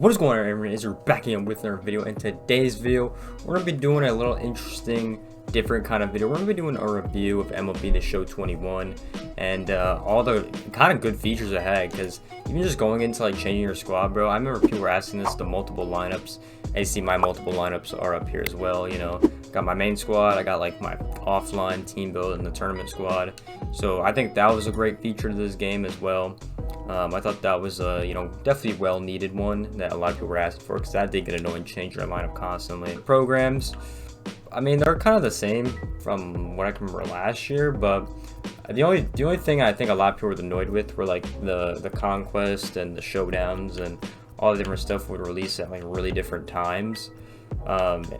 What is going on, everyone? Is we're back again with another video. In today's video, we're gonna be doing a little interesting, different kind of video. We're gonna be doing a review of MLB The Show 21 and all the kind of good features it had. Because even just going into like changing your squad, bro. I remember people were asking this, the multiple lineups. I see my multiple lineups are up here as well. You know, got my main squad. I got like my offline team build and the tournament squad. So I think that was a great feature to this game as well. I thought that was a, definitely well needed one that a lot of people were asking for, because that did get annoying, change your lineup constantly. Programs, I mean, they're kind of the same from what I can remember last year, but the only thing I think a lot of people were annoyed with were like the conquest and the showdowns and all the different stuff would release at like really different times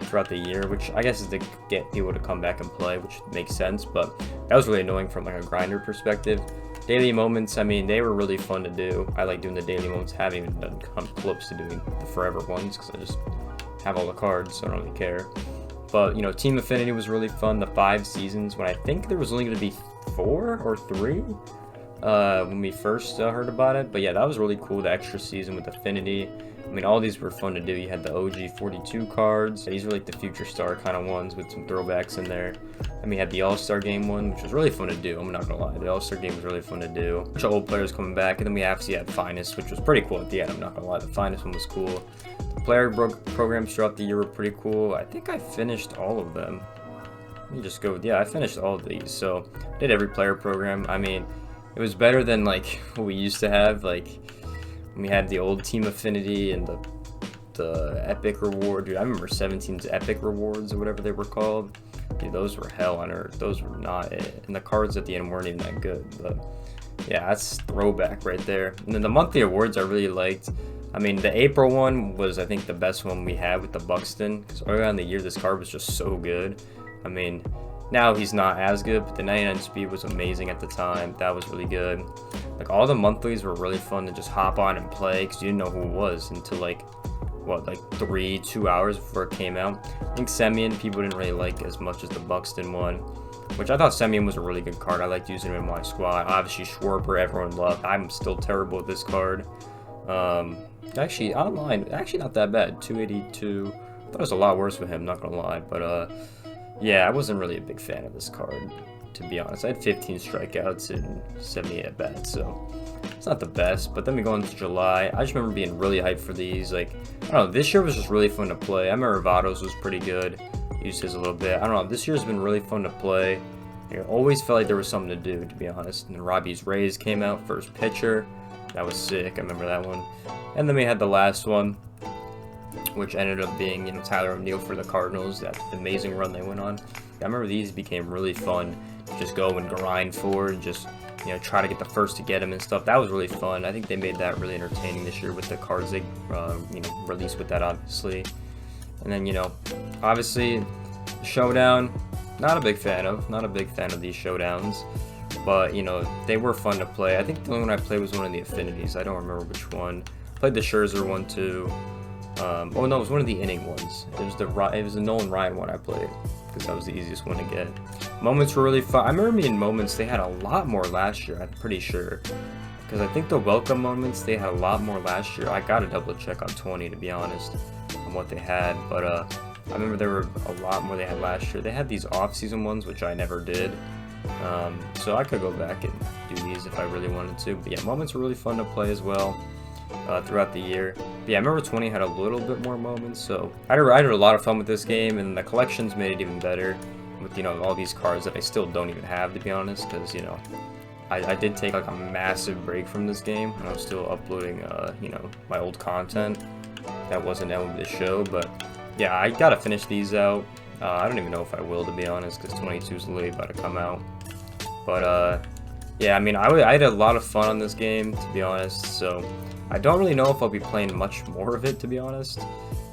throughout the year, which I guess is to get people to come back and play, which makes sense. But that was really annoying from like a grinder perspective. Daily moments, I mean, they were really fun to do. I like doing the daily moments. Haven't even come close to doing the forever ones because I just have all the cards, so I don't really care. But Team Affinity was really fun. The 5 seasons, when I think there was only going to be 4 or 3 when we first heard about it. But yeah, that was really cool. The extra season with Affinity. I mean, all these were fun to do. You had the OG 42 cards. These were like the future star kind of ones with some throwbacks in there. And we had the All-Star game one, which was really fun to do. I'm not gonna lie, the All-Star game was really fun to do. A bunch of old players coming back, and then we obviously had Finest, which was pretty cool at the end. I'm not gonna lie, the Finest one was cool. The player programs throughout the year were pretty cool. I think I finished all of them. Let me just go. Yeah, I finished all of these. So I did every player program. I mean, it was better than like what we used to have. Like, we had the old Team Affinity and the epic reward. Dude, I remember 17's epic rewards or whatever they were called. Dude, those were hell on earth. Those were not it. And the cards at the end weren't even that good. But yeah, that's throwback right there. And then the monthly awards I really liked. I mean, the April one was, I think, the best one we had with the Buxton. Because early on in the year, this card was just so good. I mean, now he's not as good, but the 99 speed was amazing at the time. That was really good. Like, all the monthlies were really fun to just hop on and play, because you didn't know who it was until like, what, like 2 hours before it came out. I think Semyon people didn't really like as much as the Buxton one, which I thought Semyon was a really good card. I liked using him in my squad. Obviously Schwarber, everyone loved. I'm still terrible with this card. Actually online, actually not that bad. 282. I thought it was a lot worse with him, not gonna lie. But yeah, I wasn't really a big fan of this card, to be honest. I had 15 strikeouts and 78 at bats, so it's not the best. But then we go into July. I just remember being really hyped for these. Like, I don't know, this year was just really fun to play. I remember Vados was pretty good. Used his a little bit. I don't know, this year's been really fun to play. It always felt like there was something to do, to be honest. And then Robbie's Rays came out, first pitcher. That was sick. I remember that one. And then we had the last one, which ended up being, Tyler O'Neill for the Cardinals. That amazing run they went on. I remember these became really fun. Just go and grind forward and just, try to get the first to get him and stuff. That was really fun. I think they made that really entertaining this year with the cards they, released with that, obviously. And then, obviously, the Showdown, not a big fan of. Not a big fan of these Showdowns. But, they were fun to play. I think the only one I played was one of the Affinities. I don't remember which one. Played the Scherzer one, too. Oh no, it was one of the inning ones. It was the Nolan Ryan one I played, because that was the easiest one to get. Moments were really fun. I remember me in moments, they had a lot more last year, I'm pretty sure. Because I think the welcome moments, they had a lot more last year. I gotta double check on 20, to be honest, on what they had. But I remember there were a lot more they had last year. They had these off-season ones, which I never did. So I could go back and do these if I really wanted to. But yeah, moments were really fun to play as well. Throughout the year. But yeah, I remember 20 had a little bit more moments, so I had a lot of fun with this game, and the collections made it even better with, all these cards that I still don't even have, to be honest, because, I did take like a massive break from this game, and I was still uploading, my old content that wasn't MLB The Show. But yeah, I gotta finish these out. I don't even know if I will, to be honest, because 22 is late about to come out. But yeah, I mean, I had a lot of fun on this game, to be honest, so I don't really know if I'll be playing much more of it, to be honest,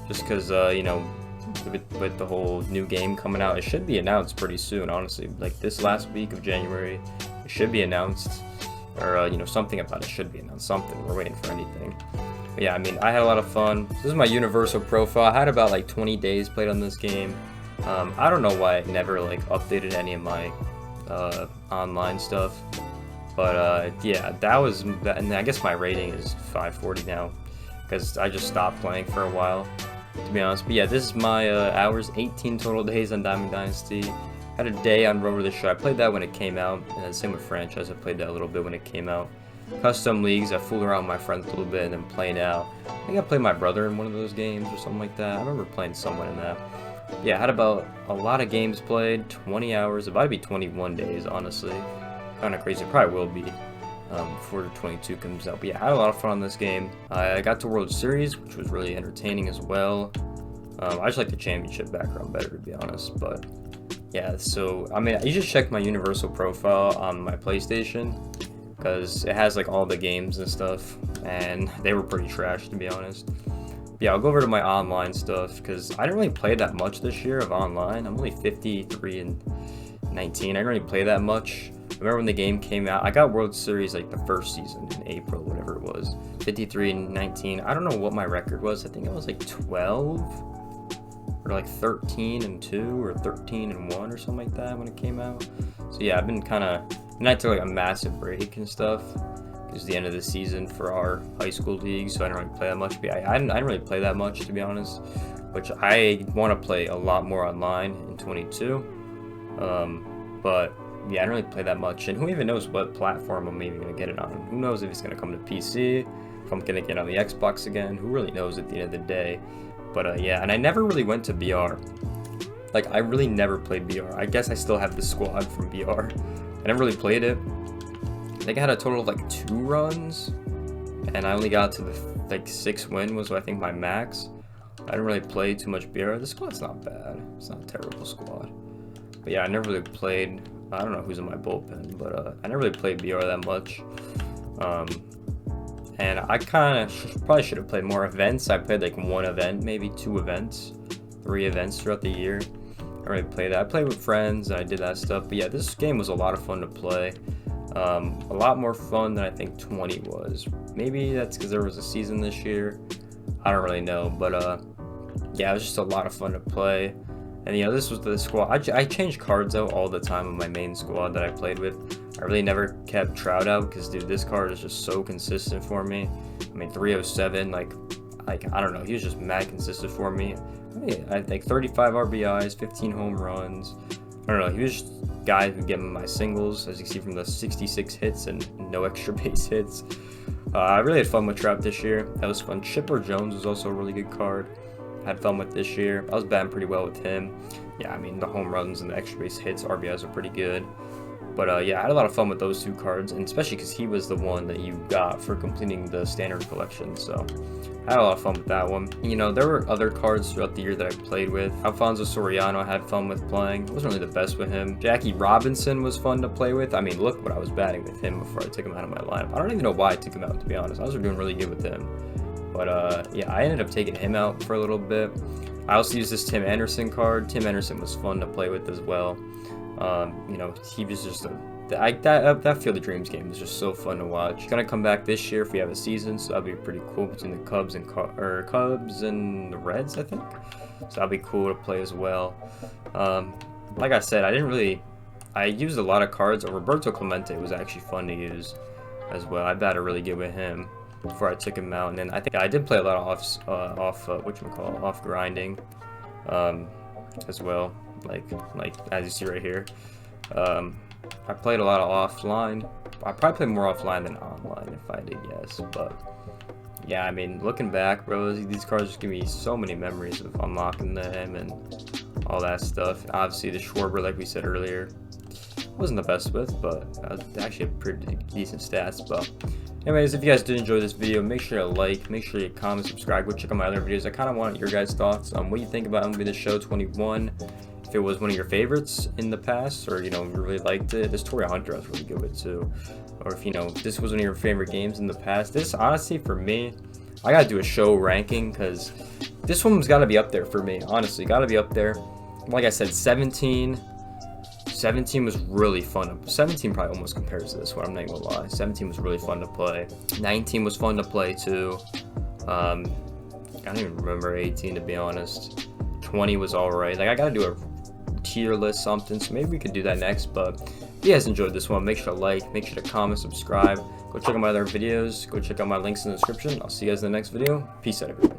just because, with the whole new game coming out, it should be announced pretty soon, honestly. Like, this last week of January, it should be announced, or, something about it should be announced, something. We're waiting for anything. But yeah, I mean, I had a lot of fun. This is my universal profile. I had about, like, 20 days played on this game. I don't know why I never, like, updated any of my online stuff. But yeah, that was, and I guess my rating is 540 now. because I just stopped playing for a while, to be honest. But yeah, this is my hours, 18 total days on Diamond Dynasty. Had a day on MLB The Show. I played that when it came out, and same with Franchise. I played that a little bit when it came out. Custom leagues, I fooled around with my friends a little bit and then playing out. I think I played my brother in one of those games or something like that. I remember playing someone in that. Yeah, I had about a lot of games played, 20 hours, about to be 21 days, honestly. Kind of crazy, probably will be before the 22 comes out. But yeah, I had a lot of fun on this game. I got to World Series, which was really entertaining as well. I just like the championship background better, to be honest, but yeah, so I mean, you just check my universal profile on my PlayStation, because it has like all the games and stuff, and they were pretty trash, to be honest. Yeah, I'll go over to my online stuff, because I didn't really play that much this year of online. I'm only 53 and 19. I didn't really play that much. I remember when the game came out, I got World Series like the first season in April, whatever it was. 53 and 19. I don't know what my record was. I think it was like 12 or like 13 and 2 or 13 and 1 or something like that when it came out. So yeah, I've been kind of, and I took like a massive break and stuff. It was the end of the season for our high school league, so I didn't really play that much. But yeah, I didn't really play that much, to be honest, which I want to play a lot more online in 22. But yeah, I don't really play that much, and who even knows what platform I'm even going to get it on. Who knows if it's going to come to PC, if I'm going to get on the Xbox again. Who really knows at the end of the day. But yeah, and I never really went to BR. Like, I really never played BR. I guess I still have the squad from BR. I never really played it. I think I had a total of like 2 runs, and I only got to the like 6 win was I think my max. I didn't really play too much BR. The squad's not bad. It's not a terrible squad. But yeah, I never really played. I don't know who's in my bullpen, but I never really played BR that much. And I kind of probably should have played more events. I played like 1 event, maybe 2 events, 3 events throughout the year. I really played that. I played with friends and I did that stuff. But yeah, this game was a lot of fun to play. A lot more fun than I think 20 was. Maybe that's because there was a season this year. I don't really know, but yeah, it was just a lot of fun to play. And you know, this was the squad. I changed cards out all the time on my main squad that I played with. I really never kept Trout out because, dude, this card is just so consistent for me. I mean, 307, like I don't know, he was just mad consistent for me. I think 35 RBIs, 15 home runs. I don't know, he was just a guy who get me my singles, as you can see from the 66 hits and no extra base hits. I really had fun with Trout this year. That was fun. Chipper Jones was also a really good card. Had fun with this year. I was batting pretty well with him. Yeah, I mean, the home runs and the extra base hits, RBIs are pretty good. But yeah, I had a lot of fun with those 2 cards, and especially because he was the one that you got for completing the standard collection. So I had a lot of fun with that one. You know, there were other cards throughout the year that I played with. Alfonso Soriano I had fun with playing. I wasn't really the best with him. Jackie Robinson was fun to play with. I mean, look what I was batting with him before I took him out of my lineup. I don't even know why I took him out, to be honest. I was doing really good with him. But yeah, I ended up taking him out for a little bit. I also used this Tim Anderson card. Tim Anderson was fun to play with as well. You know, he was just that Field of Dreams game is just so fun to watch. He's gonna come back this year if we have a season, so that'll be pretty cool between the Cubs and the Reds, I think. So that'll be cool to play as well. Like I said, I used a lot of cards. Roberto Clemente was actually fun to use as well. I batted really good with him before I took him out, and then I think I did play a lot of off grinding as well, like as you see right here. I played a lot of offline. I probably played more offline than online if I did guess, but yeah, I mean, looking back, bro, these cards just give me so many memories of unlocking them and all that stuff. Obviously the Schwarber, like we said earlier, wasn't the best with, but actually had pretty decent stats. But anyways, if you guys did enjoy this video, make sure to like, make sure you comment, subscribe, go check out my other videos. I kind of want your guys' thoughts on what you think about MLB The Show 21. If it was one of your favorites in the past, or you know, you really liked it. This Torrey Hunter I was really good with too. Or if you know, this was one of your favorite games in the past. This honestly for me, I gotta do a show ranking because this one's gotta be up there for me. Honestly, gotta be up there. Like I said, 17 was really fun. 17 probably almost compares to this one, I'm not gonna lie. 17 was really fun to play. 19 was fun to play too. I don't even remember 18 to be honest. 20 was alright. Like I gotta do a tier list something, so maybe we could do that next. But if you guys enjoyed this one, make sure to like, make sure to comment, subscribe. Go check out my other videos. Go check out my links in the description. I'll see you guys in the next video. Peace out, everyone.